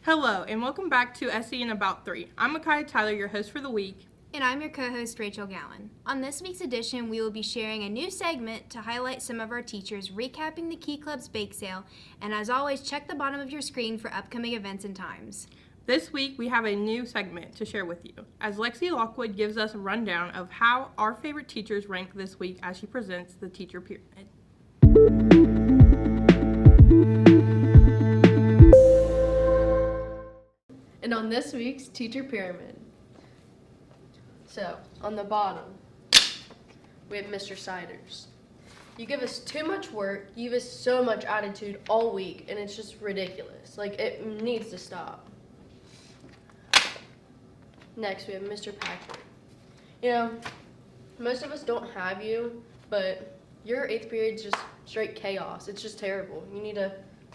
Hello, and welcome back to SE in About 3. I'm Micaiah Tyler, your host for the week. And I'm your co-host, Rachel Gowan. On this week's edition, we will be sharing a new segment to highlight some of our teachers, recapping the Key Club's bake sale, and as always, check the bottom of your screen for upcoming events and times. This week, we have a new segment to share with you, as Lexi Lockwood gives us a rundown of how our favorite teachers rank this week as she presents the teacher pyramid. And on this week's teacher pyramid, so on the bottom, we have Mr. Siders. You give us too much work, you give us so much attitude all week, and it's just ridiculous. Like, it needs to stop. Next, we have Mr. Packard. You know, most of us don't have you, but your 8th period is just straight chaos. It's just terrible. You need to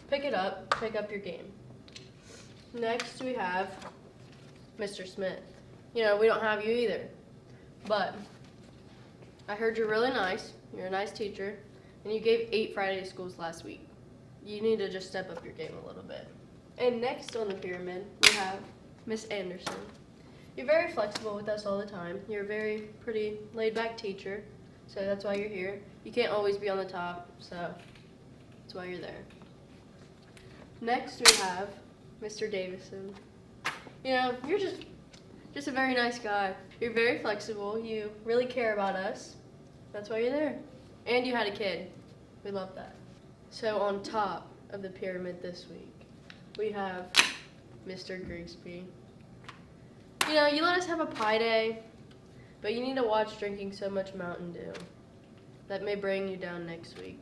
pick up your game. Next, we have Mr. Smith. You know, we don't have you either, but I heard you're really nice. You're a nice teacher, and you gave 8 Friday schools last week. You need to just step up your game a little bit. And next on the pyramid, we have Miss Anderson. You're very flexible with us all the time. You're a very pretty laid-back teacher, so that's why you're here. You can't always be on the top, so that's why you're there. Next, we have Mr. Davison. You know, you're just a very nice guy. You're very flexible. You really care about us. That's why you're there. And you had a kid. We love that. So on top of the pyramid this week, we have Mr. Grigsby. You know, you let us have a pie day, but you need to watch drinking so much Mountain Dew. That may bring you down next week.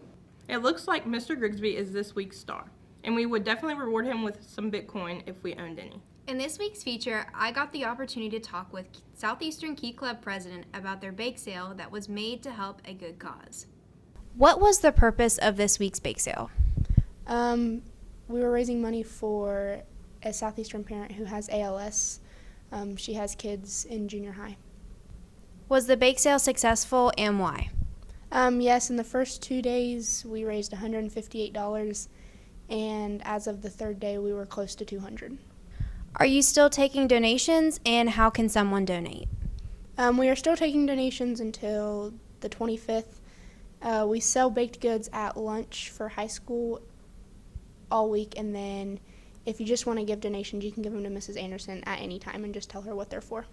It looks like Mr. Grigsby is this week's star, and we would definitely reward him with some Bitcoin if we owned any. In this week's feature, I got the opportunity to talk with Southeastern Key Club president about their bake sale that was made to help a good cause. What was the purpose of this week's bake sale? We were raising money for a Southeastern parent who has ALS. She has kids in junior high. Was the bake sale successful and why? Yes, in the first 2 days we raised $158, and as of the third day we were close to $200. Are you still taking donations, and how can someone donate? We are still taking donations until the 25th. We sell baked goods at lunch for high school all week, and then if you just want to give donations, you can give them to Mrs. Anderson at any time and just tell her what they're for.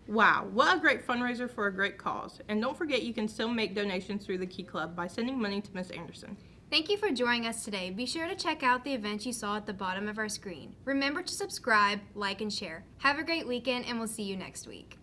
Wow, what a great fundraiser for a great cause. And don't forget you can still make donations through the Key Club by sending money to Miss Anderson. Thank you for joining us today. Be sure to check out the events you saw at the bottom of our screen. Remember to subscribe, like, and share. Have a great weekend, and we'll see you next week.